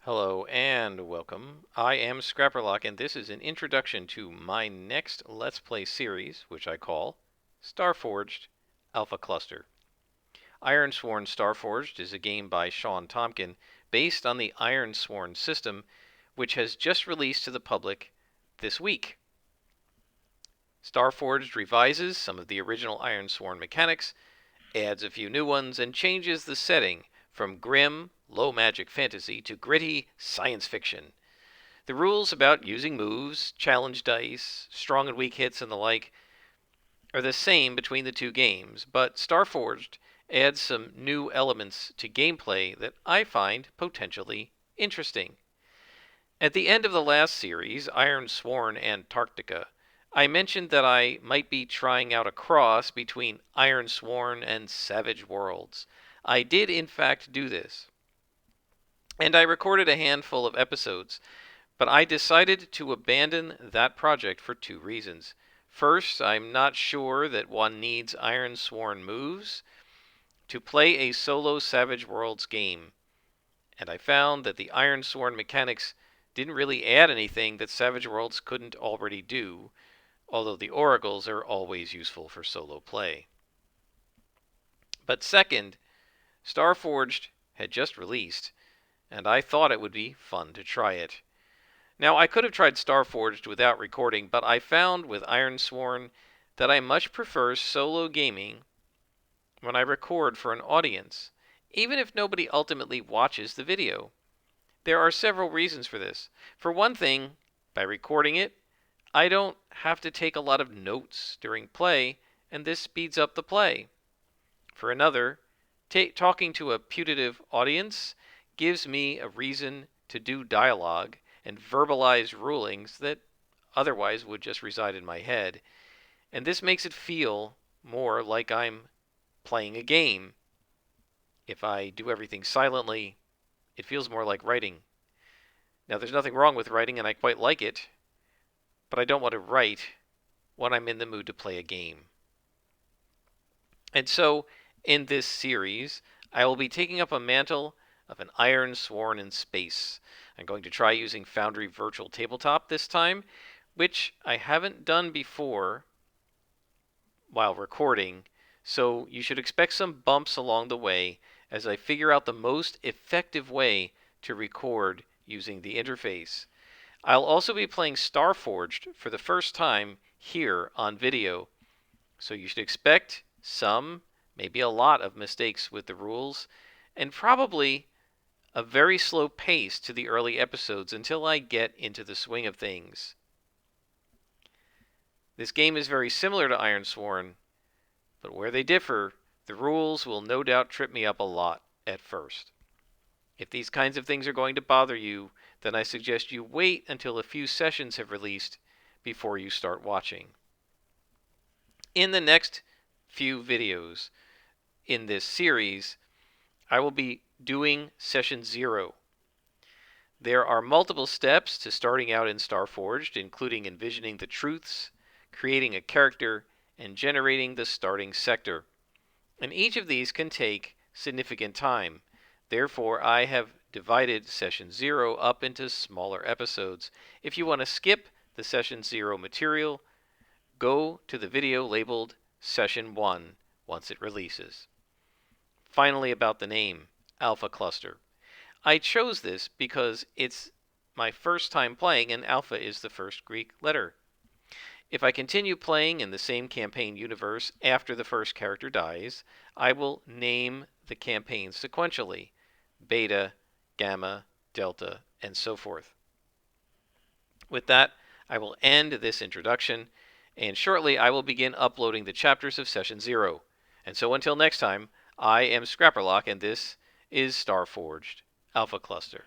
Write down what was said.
Hello and welcome. I am Scrapperlock, and this is an introduction to my next Let's Play series, which I call Starforged Alpha Cluster. Ironsworn Starforged is a game by Sean Tompkin based on the Ironsworn system, which has just released to the public this week. Starforged revises some of the original Ironsworn mechanics, adds a few new ones, and changes the setting from grim, low magic fantasy to gritty science fiction. The rules about using moves, challenge dice, strong and weak hits, and the like are the same between the two games, but Starforged adds some new elements to gameplay that I find potentially interesting. At the end of the last series, Ironsworn Antarctica, I mentioned that I might be trying out a cross between Ironsworn and Savage Worlds. I did in fact do this, and I recorded a handful of episodes, but I decided to abandon that project for two reasons. First, I'm not sure that one needs Ironsworn moves to play a solo Savage Worlds game, and I found that the Ironsworn mechanics didn't really add anything that Savage Worlds couldn't already do, although the oracles are always useful for solo play. But second, Starforged had just released, and I thought it would be fun to try it. Now, I could have tried Starforged without recording, but I found with Ironsworn that I much prefer solo gaming when I record for an audience, even if nobody ultimately watches the video. There are several reasons for this. For one thing, by recording it, I don't have to take a lot of notes during play, and this speeds up the play. For another, talking to a putative audience gives me a reason to do dialogue and verbalize rulings that otherwise would just reside in my head, and this makes it feel more like I'm playing a game. If I do everything silently, it feels more like writing. Now, there's nothing wrong with writing, and I quite like it, but I don't want to write when I'm in the mood to play a game. And so, in this series, I will be taking up a mantle of an Ironsworn in space. I'm going to try using Foundry Virtual Tabletop this time, which I haven't done before while recording, so you should expect some bumps along the way as I figure out the most effective way to record using the interface. I'll also be playing Starforged for the first time here on video, so you should expect some, maybe a lot of mistakes with the rules, and probably a very slow pace to the early episodes until I get into the swing of things. This game is very similar to Ironsworn, but where they differ, the rules will no doubt trip me up a lot at first. If these kinds of things are going to bother you, then I suggest you wait until a few sessions have released before you start watching. In the next few videos in this series, I will be doing Session 0. There are multiple steps to starting out in Starforged, including envisioning the truths, creating a character, and generating the starting sector. And each of these can take significant time. Therefore, I have divided Session 0 up into smaller episodes. If you want to skip the Session 0 material, go to the video labeled Session 1 once it releases. Finally, about the name, Alpha Cluster. I chose this because it's my first time playing, and Alpha is the first Greek letter. If I continue playing in the same campaign universe after the first character dies, I will name the campaigns sequentially: Beta, Gamma, Delta, and so forth. With that, I will end this introduction, and shortly I will begin uploading the chapters of Session 0. And so until next time, I am Scrapperlock, and this is Starforged Alpha Cluster.